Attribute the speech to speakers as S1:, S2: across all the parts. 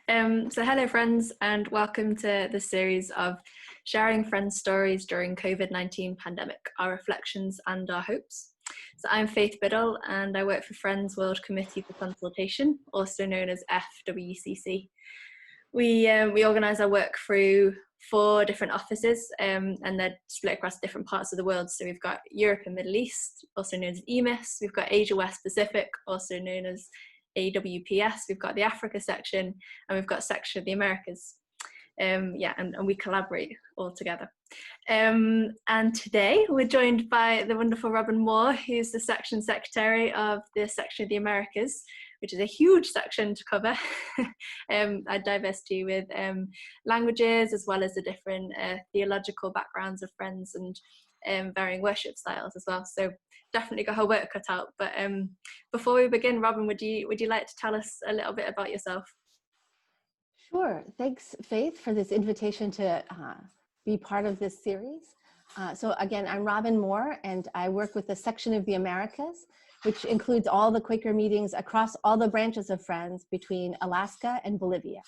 S1: So hello friends, and welcome to this series of sharing friends' stories during COVID-19 pandemic, our reflections and our hopes. So I'm Faith Biddle and I work for Friends World Committee for Consultation, also known as FWCC. We organise our work through 4 different offices and they're split across different parts of the world. So we've got Europe and Middle East, also known as EMIS. We've got Asia West Pacific, also known as AWPS. We've got the Africa section and we've got a section of the Americas. And we collaborate all together. And today we're joined by the wonderful Robin Mohr, who's the section secretary of the section of the Americas, which is a huge section to cover. I diversity with languages as well as the different theological backgrounds of friends and varying worship styles as well. So definitely got her work cut out. But before we begin, Robin, would you like to tell us a little bit about yourself?
S2: Sure. Thanks, Faith, for this invitation to be part of this series. So again, I'm Robin Mohr, and I work with the section of the Americas, which includes all the Quaker meetings across all the branches of Friends between Alaska and Bolivia.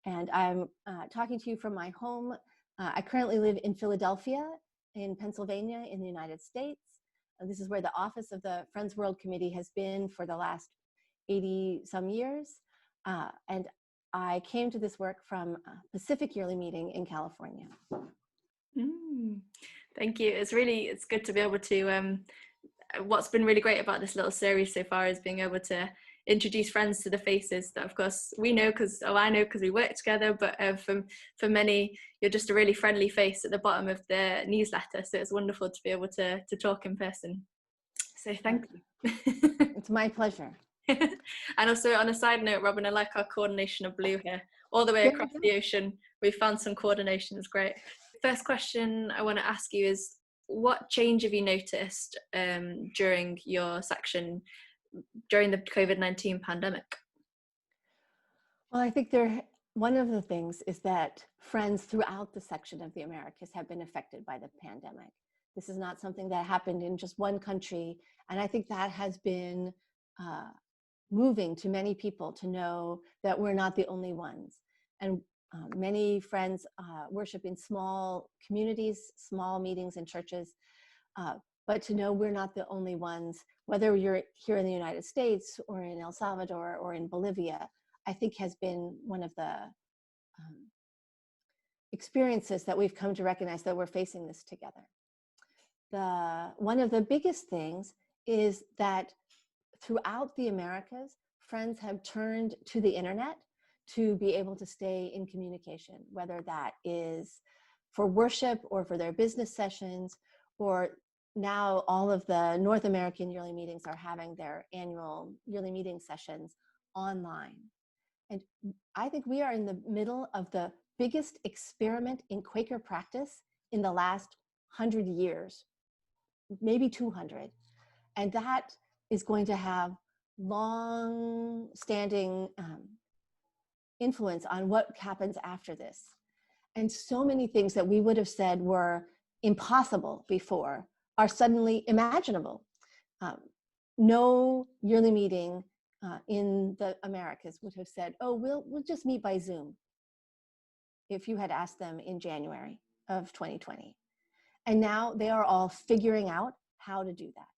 S2: And I'm talking to you from my home. I currently live in Philadelphia, in Pennsylvania, in the United States. This is where the office of the Friends World Committee has been for the last 80 some years. And I came to this work from Pacific Yearly Meeting in California.
S1: Thank you. It's good to be able to, what's been really great about this little series so far is being able to introduce friends to the faces that of course we know I know because we work together, but for many, you're just a really friendly face at the bottom of the newsletter. So it's wonderful to be able to talk in person. So thank you.
S2: It's my pleasure.
S1: And also on a side note, Robin, I like our coordination of blue here, all the way across the ocean. We found some coordination, it's great. First question I want to ask you is, what change have you noticed during your section during the COVID-19 pandemic?
S2: Well, I think one of the things is that friends throughout the section of the Americas have been affected by the pandemic. This is not something that happened in just one country, and I think that has been moving to many people to know that we're not the only ones. And many friends worship in small communities, small meetings in churches, but to know we're not the only ones, whether you're here in the United States or in El Salvador or in Bolivia, I think has been one of the experiences that we've come to recognize, that we're facing this together. One of the biggest things is that throughout the Americas, friends have turned to the internet to be able to stay in communication, whether that is for worship or for their business sessions, or now all of the North American yearly meetings are having their annual yearly meeting sessions online. And I think we are in the middle of the biggest experiment in Quaker practice in the last 100 years, maybe 200. And that is going to have long-standing influence on what happens after this. And so many things that we would have said were impossible before are suddenly imaginable. No yearly meeting in the Americas would have said, oh, we'll just meet by Zoom, if you had asked them in January of 2020. And now they are all figuring out how to do that.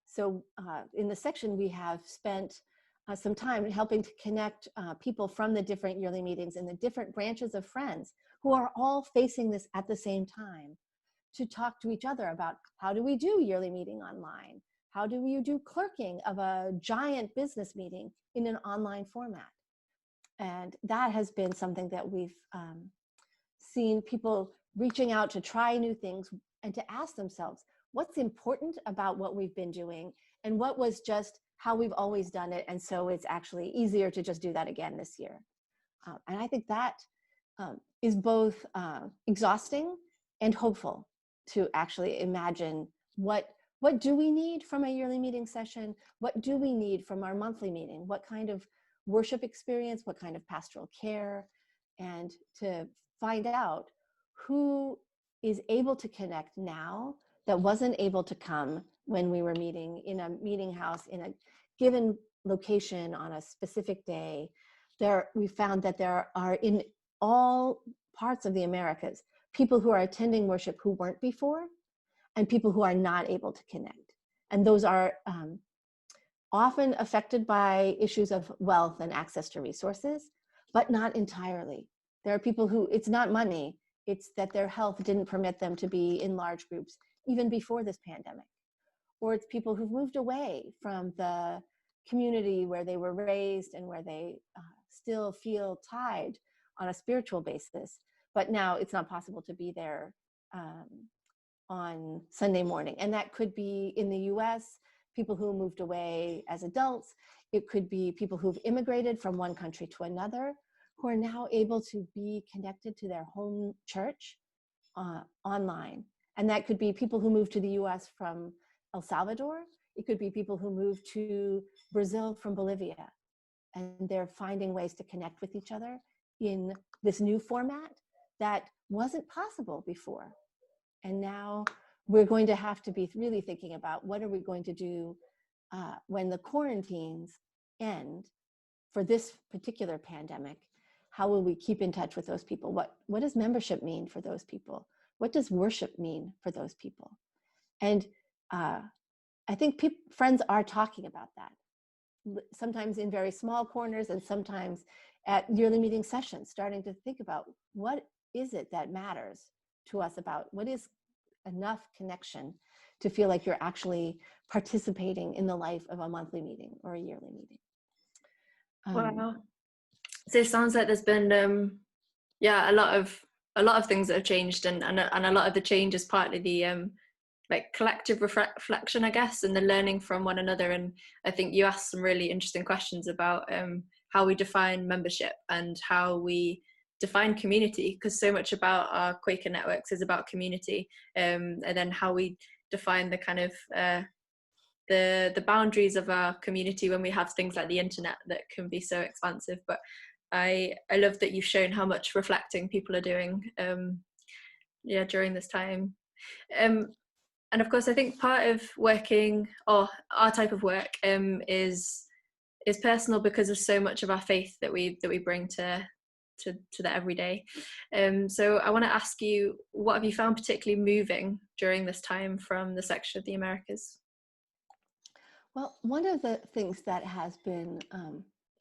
S2: So in the section, we have spent some time helping to connect people from the different yearly meetings in the different branches of Friends who are all facing this at the same time, to talk to each other about, how do we do yearly meeting online? How do you do clerking of a giant business meeting in an online format? And that has been something that we've seen people reaching out to try new things and to ask themselves, what's important about what we've been doing, and what was just how we've always done it, and so it's actually easier to just do that again this year. And I think that is both exhausting and hopeful, to actually imagine what do we need from a yearly meeting session? What do we need from our monthly meeting? What kind of worship experience? What kind of pastoral care? And to find out who is able to connect now that wasn't able to come when we were meeting in a meeting house in a given location on a specific day, we found that there are in all parts of the Americas, people who are attending worship who weren't before, and people who are not able to connect. And those are often affected by issues of wealth and access to resources, but not entirely. There are people who, it's not money, it's that their health didn't permit them to be in large groups even before this pandemic. Or it's people who've moved away from the community where they were raised and where they still feel tied on a spiritual basis, but now it's not possible to be there on Sunday morning. And that could be in the US, people who moved away as adults. It could be people who've immigrated from one country to another, who are now able to be connected to their home church online. And that could be people who moved to the US from El Salvador. It could be people who moved to Brazil from Bolivia. And they're finding ways to connect with each other in this new format that wasn't possible before. And now we're going to have to be really thinking about what are we going to do when the quarantines end for this particular pandemic. How will we keep in touch with those people? What does membership mean for those people? What does worship mean for those people? And I think friends are talking about that, sometimes in very small corners and sometimes at yearly meeting sessions, starting to think about what is it that matters to us, about what is enough connection to feel like you're actually participating in the life of a monthly meeting or a yearly meeting.
S1: Wow. So it sounds like there's been yeah, a lot of things that have changed, and a lot of the change is partly the like collective reflection, I guess, and the learning from one another. And I think you asked some really interesting questions about how we define membership and how we define community, because so much about our Quaker networks is about community, and then how we define the kind of the boundaries of our community when we have things like the internet that can be so expansive. But I love that you've shown how much reflecting people are doing yeah, during this time. And of course, I think part of working, or our type of work, is personal because of so much of our faith that we bring to the everyday. So I want to ask you, what have you found particularly moving during this time from the section of the Americas?
S2: Well, one of the things that has been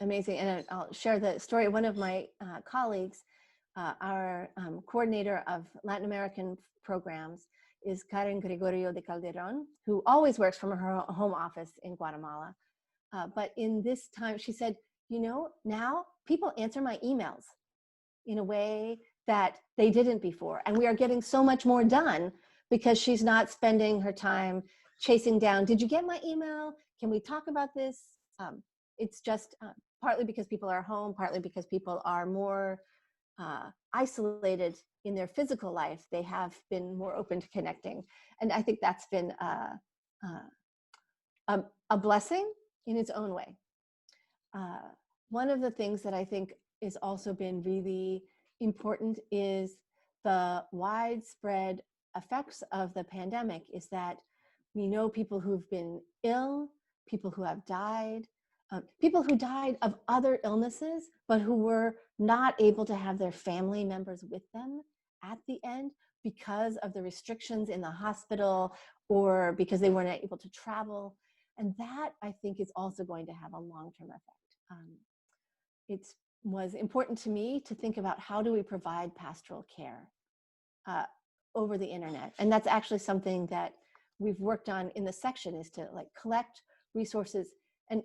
S2: amazing, and I'll share the story. One of my colleagues, our coordinator of Latin American programs, is Karen Gregorio de Calderon, who always works from her home office in Guatemala. But in this time, she said, you know, now people answer my emails in a way that they didn't before. And we are getting so much more done because she's not spending her time chasing down, did you get my email? Can we talk about this? It's just partly because people are home, partly because people are more isolated in their physical life. They have been more open to connecting. And I think that's been a blessing in its own way. One of the things that I think has also been really important is the widespread effects of the pandemic, is that we know people who've been ill, people who have died, people who died of other illnesses, but who were not able to have their family members with them at the end because of the restrictions in the hospital or because they weren't able to travel. And that, I think, is also going to have a long-term effect. It was important to me to think about how do we provide pastoral care over the internet. And that's actually something that we've worked on in the section, is to like collect resources. And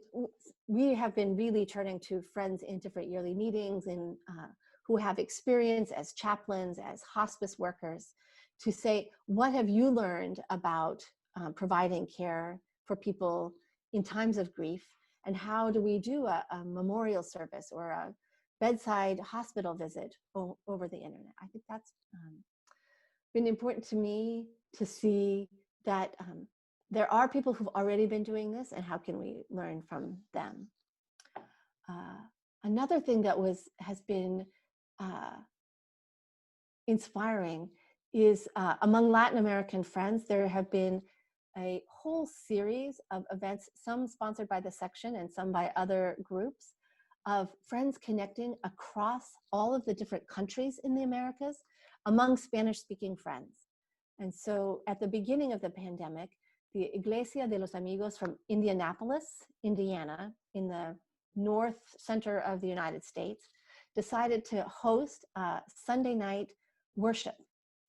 S2: we have been really turning to friends in different yearly meetings and who have experience as chaplains, as hospice workers, to say, what have you learned about providing care for people in times of grief? And how do we do a memorial service or a bedside hospital visit over the internet? I think that's been important to me to see that there are people who've already been doing this, and how can we learn from them? Another thing that has been inspiring is among Latin American friends, there have been a whole series of events, some sponsored by the section and some by other groups, of friends connecting across all of the different countries in the Americas among Spanish-speaking friends. And so at the beginning of the pandemic, the Iglesia de los Amigos from Indianapolis, Indiana, in the north center of the United States, decided to host a Sunday night worship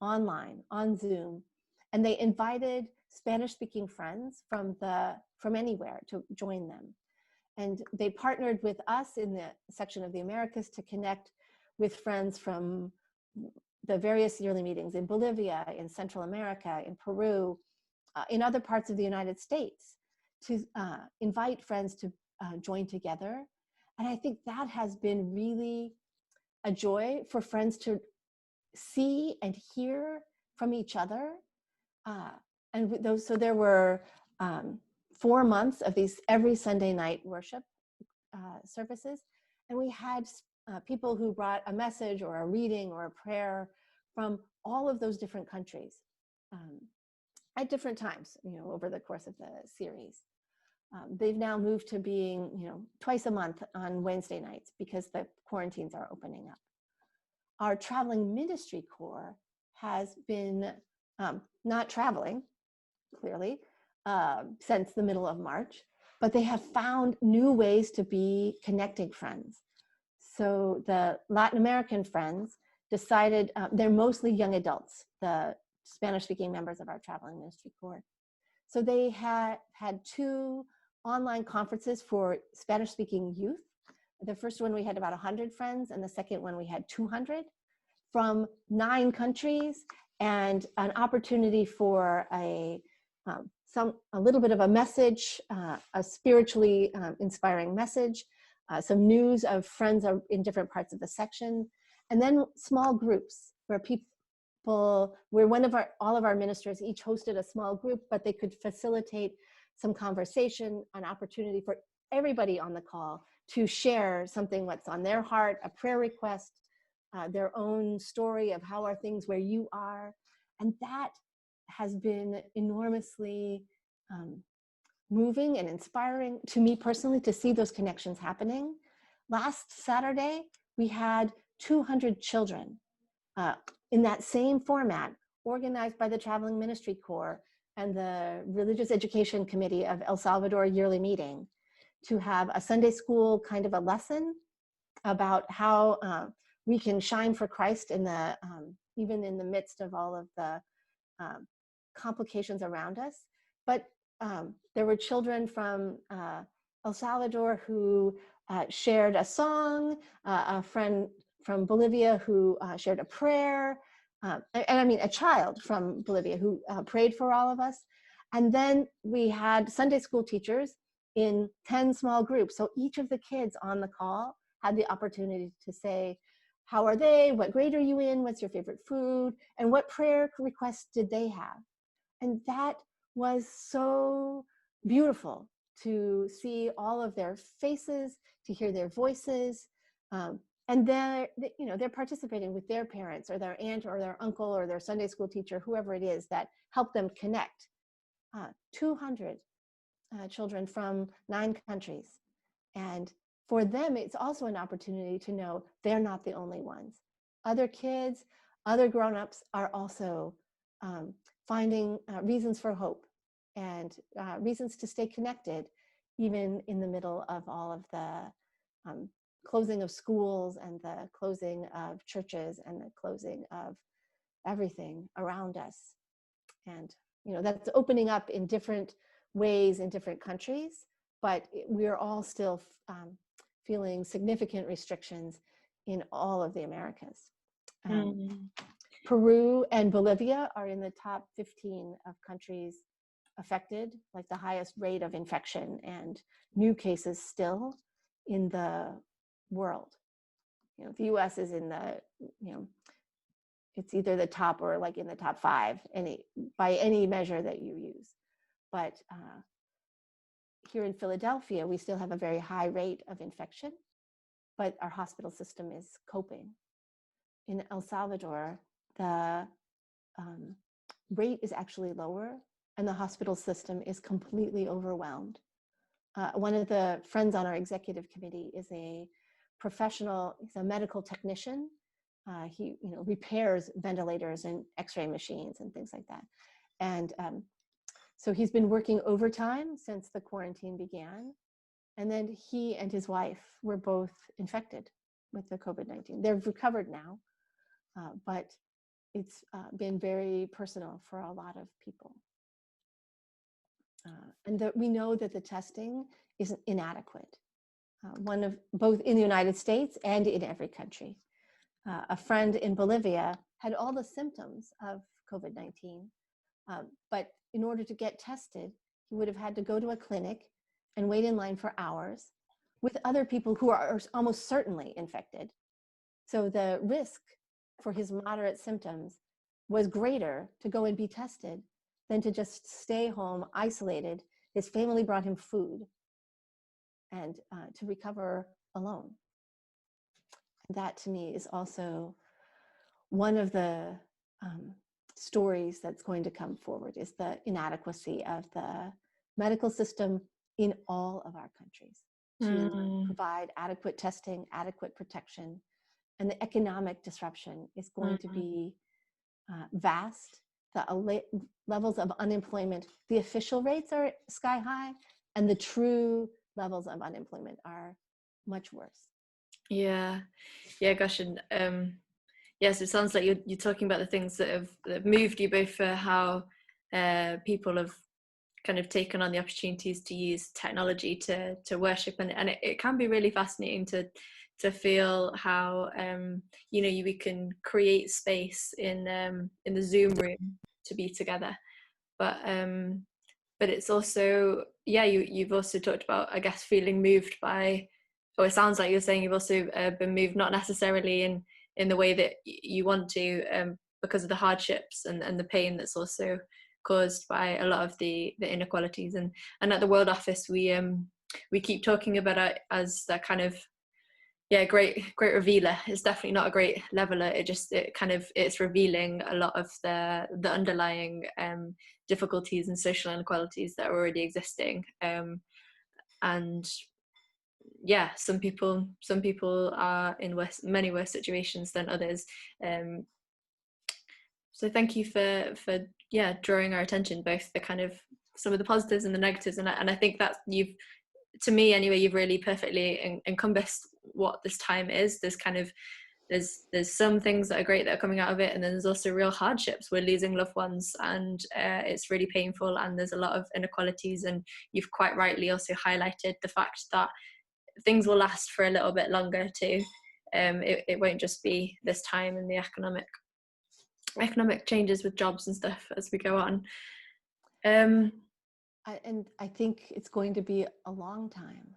S2: online, on Zoom. And they invited Spanish-speaking friends from anywhere to join them. And they partnered with us in the section of the Americas to connect with friends from the various yearly meetings in Bolivia, in Central America, in Peru, in other parts of the United States, to invite friends to join together. And I think that has been really a joy for friends to see and hear from each other. So there were 4 months of these every Sunday night worship services. And we had people who brought a message or a reading or a prayer from all of those different countries at different times, over the course of the series. They've now moved to being, twice a month on Wednesday nights because the quarantines are opening up. Our traveling ministry corps has been not traveling, clearly, since the middle of March, but they have found new ways to be connecting friends. So the Latin American friends decided, they're mostly young adults, the Spanish-speaking members of our traveling ministry corps. So they had 2 online conferences for Spanish-speaking youth. The first one we had about 100 friends, and the second one we had 200 from 9 countries, and an opportunity for a little bit of a message, a spiritually inspiring message, some news of friends in different parts of the section, and then small groups where all of our ministers each hosted a small group, but they could facilitate some conversation, an opportunity for everybody on the call to share something what's on their heart, a prayer request, their own story of how are things where you are. And that has been enormously moving and inspiring to me personally to see those connections happening. Last Saturday, we had 200 children in that same format, organized by the Traveling Ministry Corps and the Religious Education Committee of El Salvador yearly meeting, to have a Sunday school kind of a lesson about how we can shine for Christ in the even in the midst of all of the complications around us. But there were children from El Salvador who shared a song, a friend from Bolivia who shared a prayer, a child from Bolivia who prayed for all of us. And then we had Sunday school teachers in 10 small groups. So each of the kids on the call had the opportunity to say, how are they? What grade are you in? What's your favorite food? And what prayer requests did they have? And that was so beautiful to see all of their faces, to hear their voices. And they're participating with their parents or their aunt or their uncle or their Sunday school teacher, whoever it is that helped them connect. 200 children from 9 countries. And for them, it's also an opportunity to know they're not the only ones. Other kids, other grown-ups are also finding reasons for hope and reasons to stay connected, even in the middle of all of the closing of schools and the closing of churches and the closing of everything around us. And that's opening up in different ways in different countries, but we're all still feeling significant restrictions in all of the Americas. Peru and Bolivia are in the top 15 of countries affected, like the highest rate of infection and new cases still in the world. The US is in the, it's either the top or like in the top 5, by any measure that you use. But here in Philadelphia, we still have a very high rate of infection, but our hospital system is coping. In El Salvador, the rate is actually lower and the hospital system is completely overwhelmed. One of the friends on our executive committee is a professional, he's a medical technician. He repairs ventilators and x-ray machines and things like that. And so he's been working overtime since the quarantine began. And then he and his wife were both infected with the COVID-19. They've recovered now, but it's been very personal for a lot of people. And we know that the testing is inadequate, both in the United States and in every country. A friend in Bolivia had all the symptoms of COVID-19, but in order to get tested, he would have had to go to a clinic and wait in line for hours with other people who are almost certainly infected. So the risk for his moderate symptoms was greater to go and be tested than to just stay home isolated. His family brought him food and to recover alone. That to me is also one of the stories that's going to come forward, is the inadequacy of the medical system in all of our countries to provide adequate testing, adequate protection. And the economic disruption is going to be vast. The levels of unemployment, the official rates are sky high, and the true levels of unemployment are much worse.
S1: Yeah, gosh, and yes, it sounds like you're talking about the things that have moved you both, for how people have kind of taken on the opportunities to use technology to worship, and it can be really fascinating to feel how we can create space in the Zoom room to be together, but it's also, you've also talked about, I guess, feeling moved by, or it sounds like you're saying you've also been moved not necessarily in the way that you want to, because of the hardships and the pain that's also caused by a lot of the inequalities, and at the World Office we keep talking about it as that kind of great revealer. It's definitely not a great leveler. It's revealing a lot of the underlying difficulties and social inequalities that are already existing, and some people are in many worse situations than others. So thank you for drawing our attention, both the kind of some of the positives and the negatives, and I think that to me anyway, you've really perfectly encompassed what this time is. There's some things that are great that are coming out of it, and then there's also real hardships. We're losing loved ones, and it's really painful, and there's a lot of inequalities, and you've quite rightly also highlighted the fact that things will last for a little bit longer too. It won't just be this time, and the economic changes with jobs and stuff as we go on.
S2: And I think it's going to be a long time.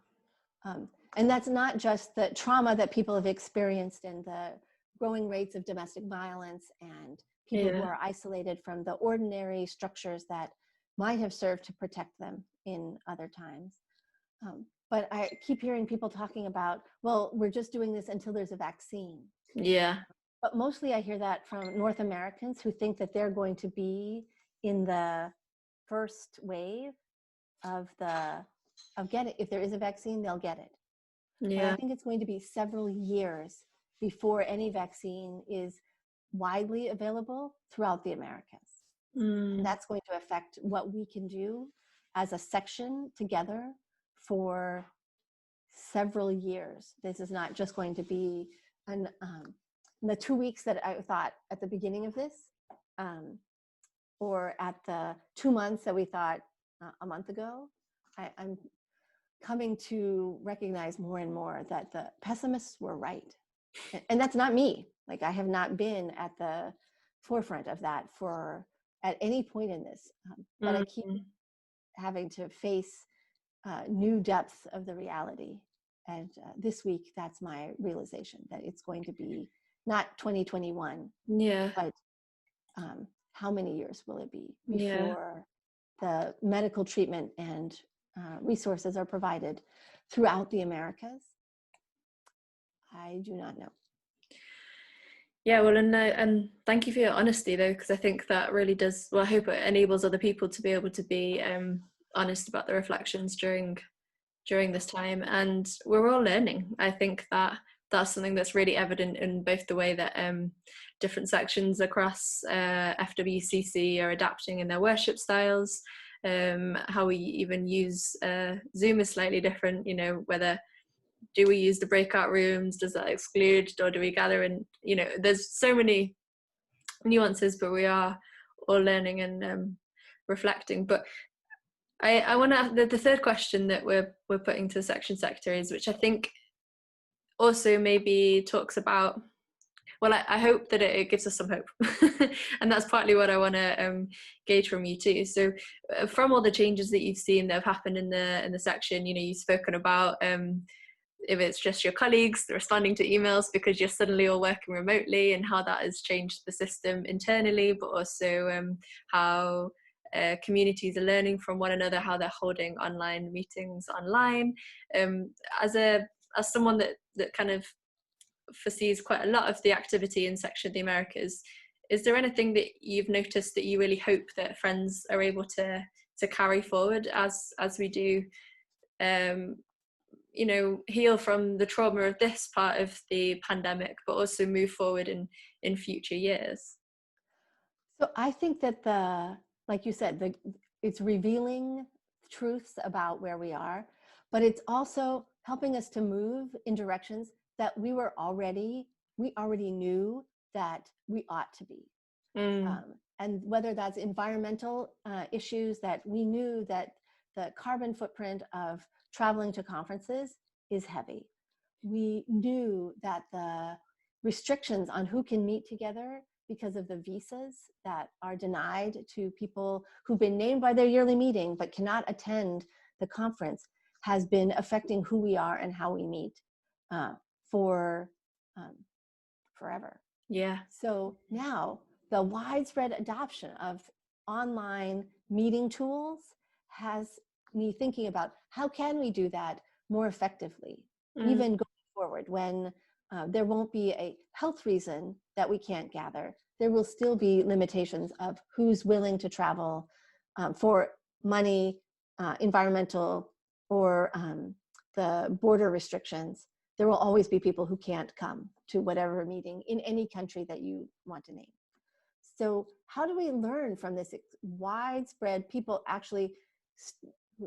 S2: And that's not just the trauma that people have experienced and the growing rates of domestic violence and people who are isolated from the ordinary structures that might have served to protect them in other times. But I keep hearing people talking about, well, we're just doing this until there's a vaccine.
S1: Yeah.
S2: But mostly I hear that from North Americans who think that they're going to be in the first wave of getting, if there is a vaccine, they'll get it.
S1: Yeah.
S2: But I think it's going to be several years before any vaccine is widely available throughout the Americas. And that's going to affect what we can do as a section together for several years. This is not just going to be the 2 weeks that I thought at the beginning of this, or at the 2 months that we thought a month ago. I'm coming to recognize more and more that the pessimists were right. And that's not me. Like, I have not been at the forefront of that at any point in this, but I keep having to face new depths of the reality. And this week, that's my realization, that it's going to be not 2021, but how many years will it be before the medical treatment and resources are provided throughout the Americas? I do not know.
S1: Yeah, well, and thank you for your honesty, though, because I think that really does, well, I hope it enables other people to be able to be honest about their reflections during during this time, and we're all learning. I think that that's something that's really evident in both the way that different sections across FWCC are adapting in their worship styles, how we even use Zoom is slightly different, you know, whether do we use the breakout rooms, does that exclude, or do we gather in, you know, there's so many nuances, but we are all learning and reflecting. But I want to, the third question that we're putting to the section secretaries, which I think also maybe talks about, well, I hope that it gives us some hope. And that's partly what I want to gauge from you too. So from all the changes that you've seen that have happened in the section, you know, you've spoken about if it's just your colleagues responding to emails because you're suddenly all working remotely, and how that has changed the system internally, but also how communities are learning from one another, how they're holding online meetings online. As someone that kind of foresees quite a lot of the activity in Section of the Americas, is there anything that you've noticed that you really hope that Friends are able to carry forward as we do you know, heal from the trauma of this part of the pandemic, but also move forward in future years?
S2: So I think that like you said, it's revealing truths about where we are, but it's also helping us to move in directions that we already knew that we ought to be. And whether that's environmental issues, that we knew that the carbon footprint of traveling to conferences is heavy. We knew that the restrictions on who can meet together because of the visas that are denied to people who've been named by their yearly meeting but cannot attend the conference has been affecting who we are and how we meet for forever.
S1: Yeah.
S2: So now the widespread adoption of online meeting tools has me thinking about how can we do that more effectively, even going forward when there won't be a health reason that we can't gather. There will still be limitations of who's willing to travel for money, environmental, or the border restrictions. There will always be people who can't come to whatever meeting in any country that you want to name. So how do we learn from this widespread, people actually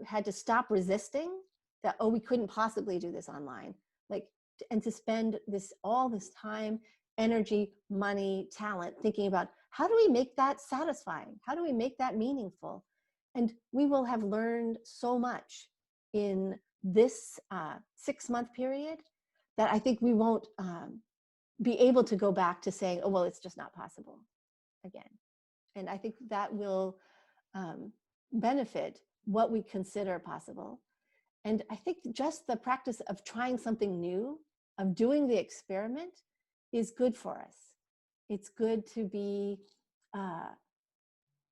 S2: had to stop resisting that, oh, we couldn't possibly do this online, like, and to spend all this time, energy, money, talent, thinking about how do we make that satisfying? How do we make that meaningful? And we will have learned so much in this 6-month period that I think we won't be able to go back to saying, oh, well, it's just not possible again. And I think that will benefit what we consider possible. And I think just the practice of trying something new, of doing the experiment, is good for us. It's good to be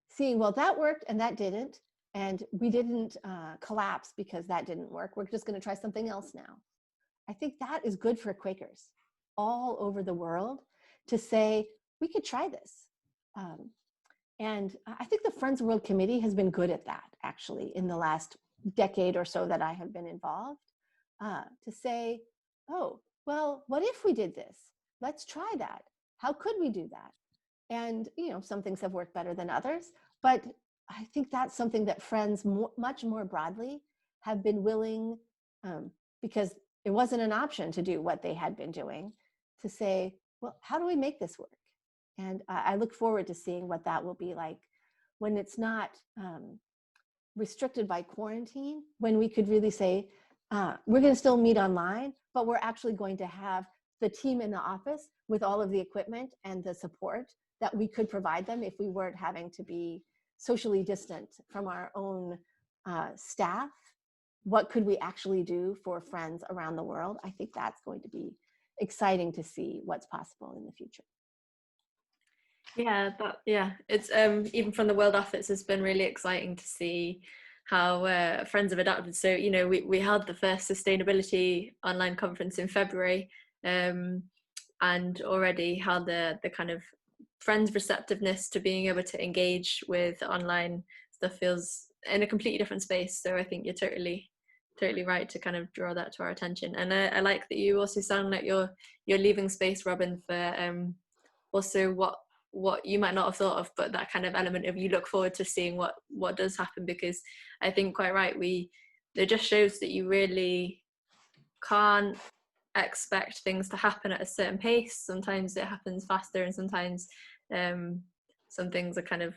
S2: seeing, well, that worked and that didn't, and we didn't collapse because that didn't work. We're just going to try something else now. I think that is good for Quakers all over the world to say, we could try this. And I think the Friends World Committee has been good at that, actually, in the last decade or so that I have been involved, to say, oh, well, what if we did this? Let's try that. How could we do that? And, you know, some things have worked better than others, but I think that's something that Friends much more broadly have been willing, because it wasn't an option to do what they had been doing, to say, well, how do we make this work? And I look forward to seeing what that will be like when it's not restricted by quarantine, when we could really say, we're going to still meet online, but we're actually going to have the team in the office with all of the equipment and the support that we could provide them if we weren't having to be socially distant from our own staff. What could we actually do for friends around the world? I think that's going to be exciting to see what's possible in the future.
S1: Yeah, it's even from the World Office, it's been really exciting to see how Friends have adapted. So, you know, we held the first sustainability online conference in February, and already how the kind of Friends receptiveness to being able to engage with online stuff feels in a completely different space. So I think you're totally totally right to kind of draw that to our attention. And I like that you also sound like you're leaving space, Robin, for also what you might not have thought of, but that kind of element of you look forward to seeing what does happen, because I think quite right, it just shows that you really can't expect things to happen at a certain pace. Sometimes it happens faster, and sometimes some things are kind of,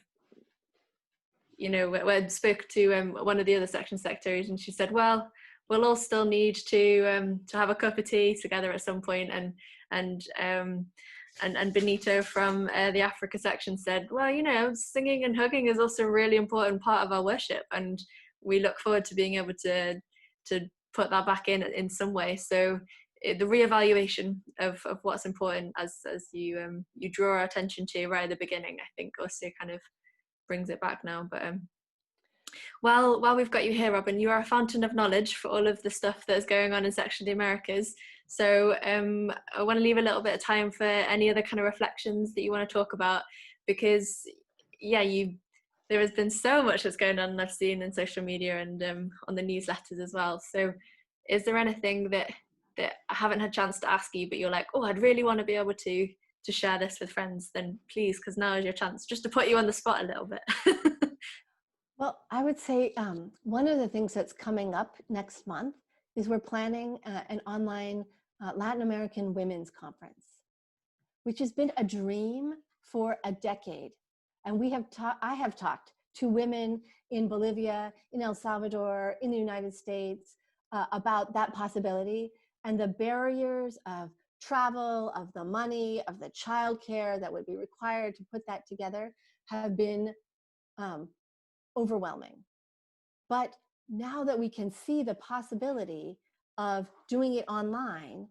S1: when I spoke to one of the other section secretaries, and she said, well, we'll all still need to have a cup of tea together at some point, and Benito from the Africa section said, well, singing and hugging is also a really important part of our worship, and we look forward to being able to put that back in some way. So the reevaluation of what's important, as you draw our attention to right at the beginning, I think also kind of brings it back now. But while we've got you here, Robin, you are a fountain of knowledge for all of the stuff that's going on in Section of the Americas. So I want to leave a little bit of time for any other kind of reflections that you want to talk about, because there has been so much that's going on, and I've seen in social media and on the newsletters as well. So is there anything that I haven't had a chance to ask you, but you're like, oh, I'd really want to be able to share this with friends? Then please, because now is your chance, just to put you on the spot a little bit.
S2: Well, I would say one of the things that's coming up next month is we're planning an online Latin American Women's Conference, which has been a dream for a decade. And I have talked to women in Bolivia, in El Salvador, in the United States about that possibility, and the barriers of travel, of the money, of the childcare that would be required to put that together have been overwhelming. But now that we can see the possibility of doing it online,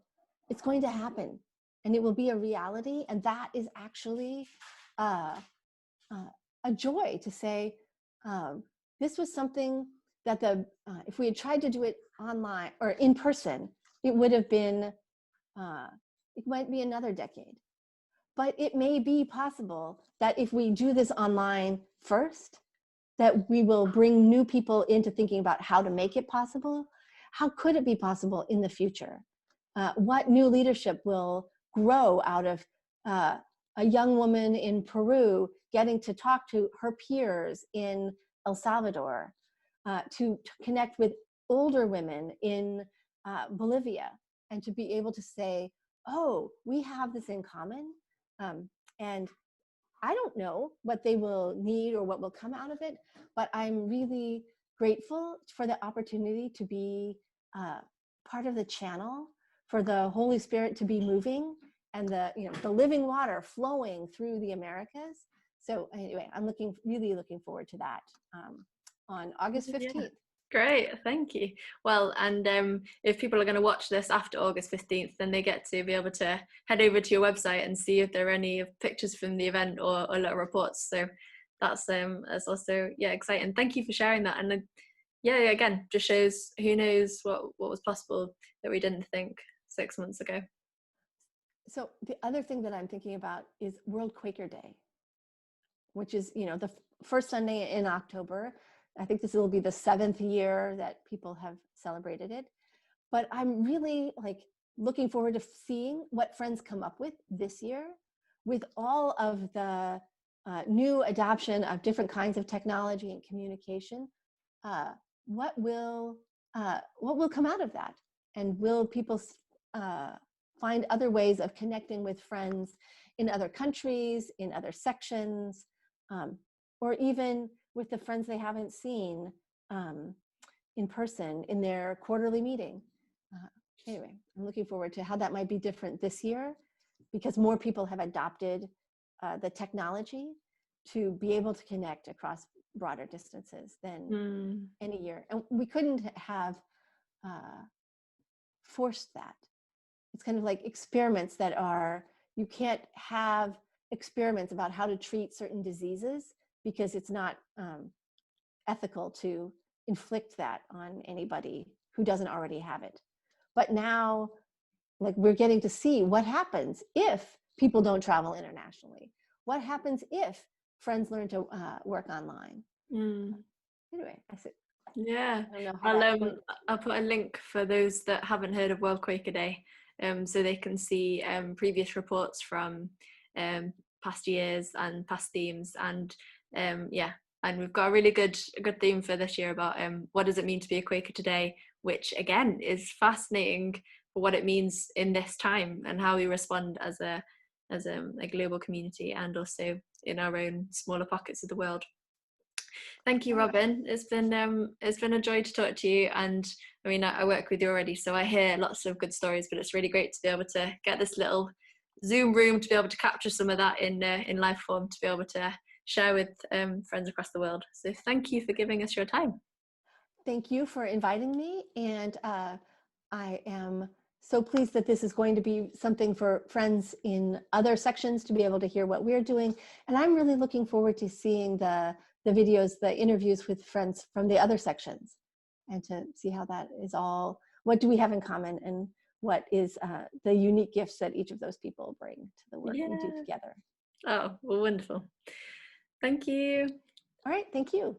S2: it's going to happen, and it will be a reality. And that is actually a joy to say, this was something that if we had tried to do it online or in person, it would have been, it might be another decade. But it may be possible that if we do this online first, that we will bring new people into thinking about how to make it possible. How could it be possible in the future? What new leadership will grow out of a young woman in Peru getting to talk to her peers in El Salvador, to connect with older women in Bolivia, and to be able to say, oh, we have this in common. And I don't know what they will need or what will come out of it, but I'm really grateful for the opportunity to be part of the channel for the Holy Spirit to be moving, and the living water flowing through the Americas. So anyway, I'm really looking forward to that on August 15th.
S1: Yeah. Great, thank you. Well, and if people are going to watch this after August 15th, then they get to be able to head over to your website and see if there are any pictures from the event or little reports. So that's also exciting. Thank you for sharing that. And again, just shows who knows what was possible that we didn't think 6 months ago.
S2: So the other thing that I'm thinking about is World Quaker Day, which is the first Sunday in October. I think this will be the 7th year that people have celebrated it. But I'm really looking forward to seeing what friends come up with this year, with all of the new adoption of different kinds of technology and communication. What will come out of that? And will people find other ways of connecting with friends in other countries, in other sections, or even with the friends they haven't seen in person in their quarterly meeting? Anyway, I'm looking forward to how that might be different this year, because more people have adopted the technology to be able to connect across broader distances than any year. And we couldn't have forced that. It's kind of like experiments you can't have experiments about how to treat certain diseases, because it's not ethical to inflict that on anybody who doesn't already have it. But now, we're getting to see what happens if people don't travel internationally. What happens if friends learn to work online? Anyway,
S1: Yeah,
S2: I don't know how that works.
S1: I'll put a link for those that haven't heard of World Quaker Day, so they can see previous reports from past years and past themes, and yeah, and we've got a really good theme for this year about what does it mean to be a Quaker today, which again is fascinating for what it means in this time and how we respond as a global community and also in our own smaller pockets of the world. Thank you, Robin. It's been a joy to talk to you. And I mean, I work with you already, so I hear lots of good stories. But it's really great to be able to get this little Zoom room to be able to capture some of that in live form, to be able to share with friends across the world. So thank you for giving us your time.
S2: Thank you for inviting me, and I am so pleased that this is going to be something for friends in other sections to be able to hear what we're doing. And I'm really looking forward to seeing the videos, the interviews with friends from the other sections, and to see how that is all, what do we have in common, and what is the unique gifts that each of those people bring to the work we do together.
S1: Oh, well, wonderful. Thank you.
S2: All right, thank you.